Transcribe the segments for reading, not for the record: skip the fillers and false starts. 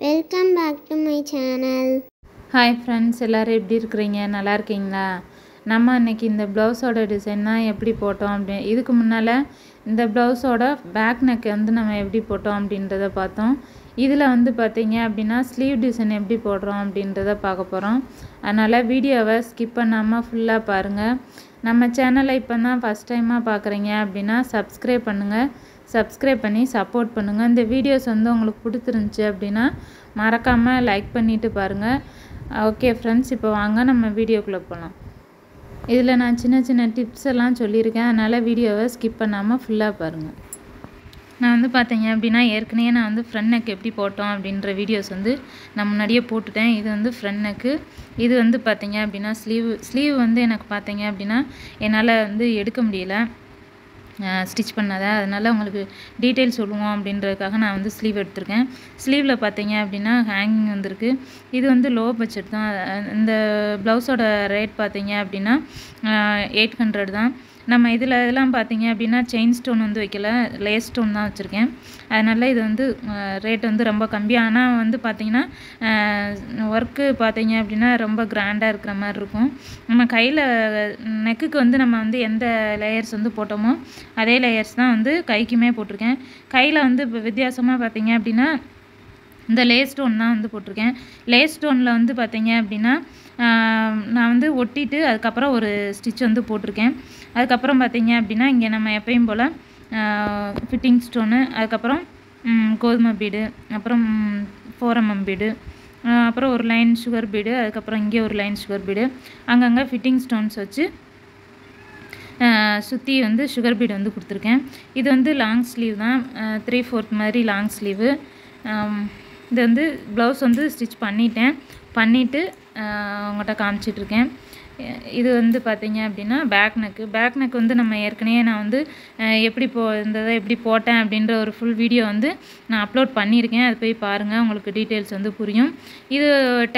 Welcome back to my channel. Hi friends, எல்லோரும் எப்படி இருக்கிறீங்க? நல்லா இருக்கீங்களா? நம்ம இன்றைக்கி இந்த ப்ளவுஸோட டிசைன் தான் எப்படி போட்டோம் இதுக்கு முன்னால் இந்த ப்ளவுஸோட பேக் நெக் நம்ம எப்படி போட்டோம் அப்படின்றத பார்த்தோம். இதில் பார்த்தீங்க அப்படின்னா ஸ்லீவ் டிசைன் எப்படி போடுறோம் அப்படின்றத பார்க்க போகிறோம். அதனால் வீடியோவை ஸ்கிப் பண்ணாமல் ஃபுல்லாக பாருங்கள். நம்ம சேனலை இப்போ தான் ஃபஸ்ட் டைமாக பார்க்குறீங்க அப்படின்னா சப்ஸ்கிரைப் பண்ணுங்கள். சப்ஸ்கிரைப் பண்ணி சப்போர்ட் பண்ணுங்கள். இந்த வீடியோஸ் உங்களுக்கு பிடிச்சிருந்துச்சி அப்படின்னா மறக்காமல் லைக் பண்ணிவிட்டு பாருங்கள். ஓகே ஃப்ரெண்ட்ஸ், இப்போ வாங்க நம்ம வீடியோக்குள்ளே போகலாம். இதில் நான் சின்ன சின்ன டிப்ஸ் எல்லாம் சொல்லியிருக்கேன். அதனால் வீடியோவை ஸ்கிப் பண்ணாமல் ஃபுல்லாக பாருங்கள். நான் பார்த்தீங்க அப்படின்னா ஏற்கனவே நான் ஃப்ரண்ட் நெக் எப்படி போட்டோம் அப்படின்ற வீடியோஸ் நான் முன்னாடியே போட்டுட்டேன். இது ஃப்ரண்ட் நெக்கு. இது பார்த்தீங்க அப்படின்னா ஸ்லீவ் எனக்கு பார்த்தீங்க அப்படின்னா என்னால் எடுக்க முடியல ஸ்டிச் பண்ணதை. அதனால் உங்களுக்கு டீட்டெயில் சொல்லுவோம் அப்படின்றதுக்காக நான் ஸ்லீவ் எடுத்திருக்கேன். ஸ்லீவில் பார்த்தீங்க அப்படின்னா ஹேங்கிங் வந்திருக்கு. இது லோ பட்ஜெட் தான். இந்த ப்ளவுஸோட ரேட் பார்த்தீங்க அப்படின்னா 800 தான். நம்ம இதெல்லாம் பார்த்தீங்க அப்படின்னா செயின் ஸ்டோன் வைக்கல, லேஸ் ஸ்டோன் தான் வச்சுருக்கேன். அதனால் இது ரேட் ரொம்ப கம்மி. ஆனால் பார்த்தீங்கன்னா ஒர்க்கு பார்த்தீங்க அப்படின்னா ரொம்ப கிராண்டாக இருக்கிற மாதிரி இருக்கும். நம்ம கையில் நெக்குக்கு நம்ம எந்த லேயர்ஸ் போட்டோமோ அதே லேயர்ஸ் தான் கைக்குமே போட்டிருக்கேன். கையில் இப்போ வித்தியாசமாக பார்த்தீங்க அப்படின்னா இந்த லேஸ் ஸ்டோன் தான் போட்டிருக்கேன். லேஸ் ஸ்டோனில் பார்த்தீங்க அப்படின்னா நான் ஒட்டிட்டு அதுக்கப்புறம் ஒரு ஸ்டிச் போட்டிருக்கேன். அதுக்கப்புறம் பார்த்தீங்க அப்படின்னா இங்கே நம்ம எப்பயும் போல் ஃபிட்டிங் ஸ்டோனு, அதுக்கப்புறம் கோதுமை பீடு, அப்புறம் 4mm பீடு, அப்புறம் ஒரு லைன் சுகர் பீடு, அதுக்கப்புறம் இங்கே ஒரு லைன் சுகர் பீடு, அங்கங்கே ஃபிட்டிங் ஸ்டோன்ஸ் வச்சு சுற்றி சுகர் பீடு கொடுத்துருக்கேன். இது லாங் ஸ்லீவ் தான், 3/4 மாதிரி லாங் ஸ்லீவு. இது ப்ளவுஸ் ஸ்டிச் பண்ணிவிட்டு உங்கள்கிட்ட காமிச்சிட்ருக்கேன். இது பார்த்தீங்க அப்படின்னா பேக் நெக் நம்ம ஏற்கனவே நான் எப்படி எப்படி போட்டேன் அப்படின்ற ஒரு ஃபுல் வீடியோ நான் அப்லோட் பண்ணியிருக்கேன். அது போய் பாருங்கள், உங்களுக்கு டீட்டெயில்ஸ் புரியும். இது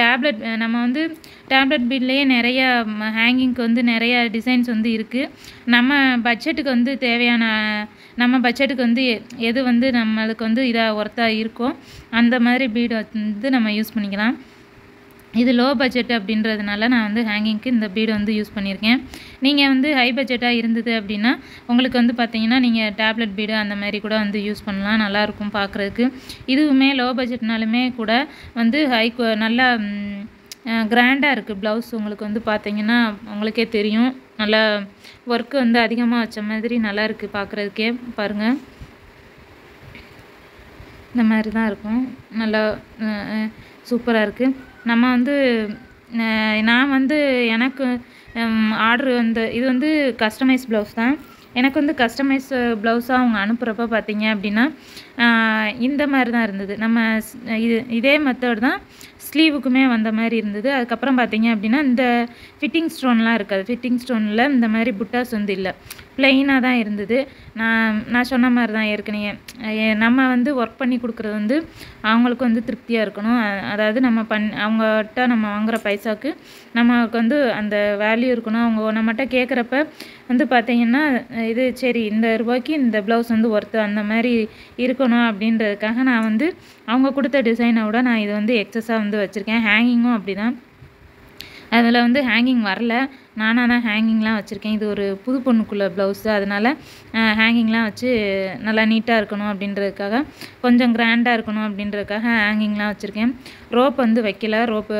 டேப்லெட் நம்ம டேப்லெட் பீட்லேயே நிறைய ஹேங்கிங்க்கு நிறைய டிசைன்ஸ் இருக்குது. நம்ம பட்ஜெட்டுக்கு தேவையான நம்ம பட்ஜெட்டுக்கு எது நம்மளுக்கு இதாக ஒர்த்தாக இருக்கோ அந்த மாதிரி பீடு நம்ம யூஸ் பண்ணிக்கலாம். இது லோ பட்ஜெட் அப்படின்றதுனால நான் ஹேங்கிங்க்கு இந்த பீடு யூஸ் பண்ணியிருக்கேன். நீங்கள் ஹை பட்ஜெட்டாக இருந்தது அப்படின்னா உங்களுக்கு பார்த்தீங்கன்னா நீங்கள் டேப்லெட் பீடு அந்த மாதிரி கூட யூஸ் பண்ணலாம். நல்லாயிருக்கும் பார்க்குறதுக்கு. இதுவுமே லோ பட்ஜெட்னாலுமே கூட நல்லா கிராண்டாக இருக்குது ப்ளவுஸ். உங்களுக்கு பார்த்தீங்கன்னா உங்களுக்கே தெரியும், நல்லா ஒர்க்கு அதிகமாக வச்ச மாதிரி நல்லா இருக்குது பார்க்குறதுக்கே. பாருங்கள், இந்த மாதிரி தான் இருக்கும். நல்லா சூப்பராக இருக்குது. நம்ம நான் எனக்கு ஆர்டரு இது கஸ்டமைஸ் ப்ளவுஸ் தான். எனக்கு கஸ்டமைஸ் ப்ளவுஸாக அவங்க அனுப்புகிறப்ப பார்த்தீங்க அப்படின்னா இந்த மாதிரி தான் இருந்தது. நம்ம இதே மெத்தட் தான் ஸ்லீவுக்குமே வந்த மாதிரி இருந்தது. அதுக்கப்புறம் பார்த்தீங்க அப்படின்னா இந்த ஃபிட்டிங் ஸ்டோன்லாம் இருக்காது. ஃபிட்டிங் ஸ்டோனில் இந்த மாதிரி புட்டாஸ் இல்லை, ப்ளெயினாக தான் இருந்தது. நான் சொன்ன மாதிரி தான் ஏற்கனவே நம்ம ஒர்க் பண்ணி கொடுக்குறது அவங்களுக்கு திருப்தியாக இருக்கணும். அதாவது நம்ம அவங்ககிட்ட நம்ம வாங்குகிற பைசாவுக்கு நமக்கு அந்த வேல்யூ இருக்கணும். அவங்க நம்மகிட்ட கேட்குறப்ப பார்த்தீங்கன்னா இது சரி, இந்த ரூபாய்க்கு இந்த ப்ளவுஸ் ஒர்த்து அந்த மாதிரி இருக்கணும் அப்படின்றதுக்காக நான் அவங்க கொடுத்த டிசைனை விட நான் இது எக்ஸஸாக வச்சுருக்கேன். ஹேங்கிங்கும் அப்படி தான். அதில் ஹேங்கிங் வரல, நானாக தான் ஹேங்கிங்லாம் வச்சுருக்கேன். இது ஒரு புது பொண்ணுக்குள்ள ப்ளவுஸு, அதனால் ஹேங்கிங்லாம் வச்சு நல்லா நீட்டாக இருக்கணும் அப்படின்றதுக்காக, கொஞ்சம் கிராண்டாக இருக்கணும் அப்படின்றதுக்காக ஹேங்கிங்லாம் வச்சுருக்கேன். ரோப் வைக்கல. ரோப்பு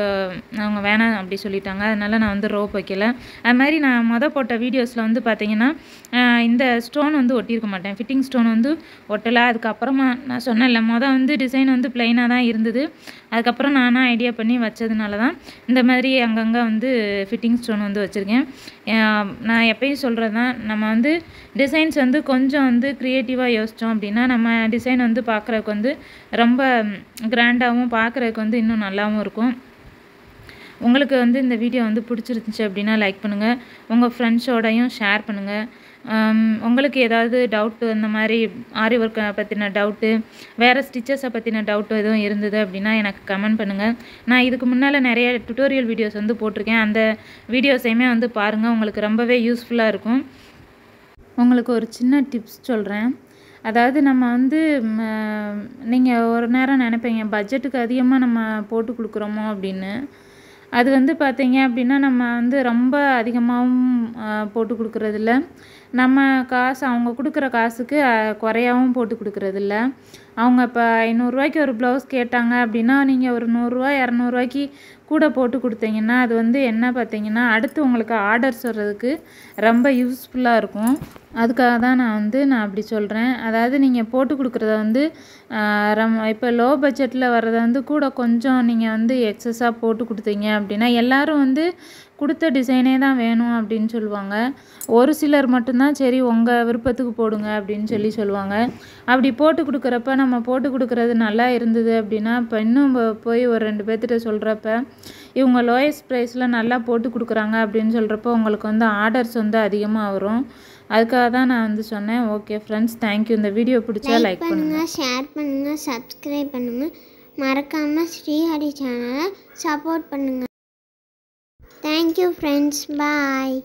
அவங்க வேணாம் அப்படி சொல்லிட்டாங்க. அதனால் நான் ரோப் வைக்கல. அது மாதிரி நான் போட்ட வீடியோஸில் பார்த்தீங்கன்னா இந்த ஸ்டோன் ஒட்டியிருக்க மாட்டேன். ஃபிட்டிங் ஸ்டோன் ஒட்டலை. அதுக்கப்புறமா நான் சொன்னேன்ல டிசைன் ப்ளைனாக தான் இருந்தது. அதுக்கப்புறம் நானாக ஐடியா பண்ணி வச்சதுனால தான் இந்த மாதிரி அங்கங்கே ஃபிட்டிங் ஸ்டோன் வச்சுருக்கேன். நான் எப்பயும் சொல்கிறது தான், நம்ம டிசைன்ஸ் கொஞ்சம் க்ரியேட்டிவாக யோசித்தோம் அப்படின்னா நம்ம டிசைன் பார்க்குறதுக்கு ரொம்ப கிராண்டாகவும் பார்க்குறதுக்கு இன்னும் நல்லாவும் இருக்கும். உங்களுக்கு இந்த வீடியோ பிடிச்சிருந்துச்சி அப்படின்னா லைக் பண்ணுங்கள். உங்கள் ஃப்ரெண்ட்ஸோடையும் ஷேர் பண்ணுங்கள். உங்களுக்கு ஏதாவது டவுட்டு, இந்த மாதிரி ஆரி ஒர்க்கை பற்றின டவுட்டு, வேறு ஸ்டிச்சஸை பற்றின டவுட்டு எதுவும் இருந்தது அப்படின்னா எனக்கு கமெண்ட் பண்ணுங்கள். நான் இதுக்கு முன்னால் நிறைய டுட்டோரியல் வீடியோஸ் போட்டிருக்கேன். அந்த வீடியோஸையுமே பாருங்கள், உங்களுக்கு ரொம்பவே யூஸ்ஃபுல்லாக இருக்கும். உங்களுக்கு ஒரு சின்ன டிப்ஸ் சொல்கிறேன். அதாவது நம்ம வந்து நீங்கள் ஒரு நேரம் நினைப்பீங்க பட்ஜெட்டுக்கு அதிகமாக நம்ம போட்டு கொடுக்குறோமோ அப்படின்னு. அது வந்து பார்த்தீங்க அப்படின்னா நம்ம வந்து ரொம்ப அதிகமாகவும் போட்டு கொடுக்குறதில்ல, நம்ம காசு அவங்க கொடுக்குற காசுக்கு குறையாகவும் போட்டு கொடுக்குறதில்ல. அவங்க இப்போ 500 ஒரு ப்ளவுஸ் கேட்டாங்க அப்படின்னா நீங்கள் ஒரு 100 200 கூட போட்டு கொடுத்தீங்கன்னா அது வந்து என்ன பார்த்தீங்கன்னா அடுத்து உங்களுக்கு ஆர்டர்ஸ் வர்றதுக்கு ரொம்ப யூஸ்ஃபுல்லாக இருக்கும். அதுக்காக தான் நான் அப்படி சொல்கிறேன். அதாவது நீங்கள் போட்டு கொடுக்குறத வந்து இப்போ லோ பட்ஜெட்டில் வர்றதை வந்து கூட கொஞ்சம் நீங்கள் வந்து எக்ஸஸாக போட்டு கொடுத்தீங்க அப்படின்னா எல்லோரும் வந்து கொடுத்த டிசைனே தான் வேணும் அப்படின்னு சொல்லுவாங்க. ஒரு சிலர் மட்டும்தான் சரி உங்கள் விருப்பத்துக்கு போடுங்க அப்படின்னு சொல்லுவாங்க. அப்படி போட்டு கொடுக்குறப்ப நம்ம போட்டு கொடுக்குறது நல்லா இருந்தது அப்படின்னா இப்போ இன்னும் போய் ஒரு 2 பேர்த்திட்ட சொல்கிறப்ப இவங்க லோயஸ்ட் ப்ரைஸில் நல்லா போட்டு கொடுக்குறாங்க அப்படின்னு சொல்கிறப்போ உங்களுக்கு வந்து ஆர்டர்ஸ் வந்து அதிகமாக வரும். அதுக்காக தான் நான் வந்து சொன்னேன். Okay friends, thank you. இந்த வீடியோ பிடிச்சா லைக் பண்ணுங்கள், ஷேர் பண்ணுங்கள், சப்ஸ்கிரைப் பண்ணுங்கள். மறக்காமல் ஸ்ரீஹரி சேனலை சப்போர்ட் பண்ணுங்கள். தேங்க்யூ ஃப்ரெண்ட்ஸ், பாய்.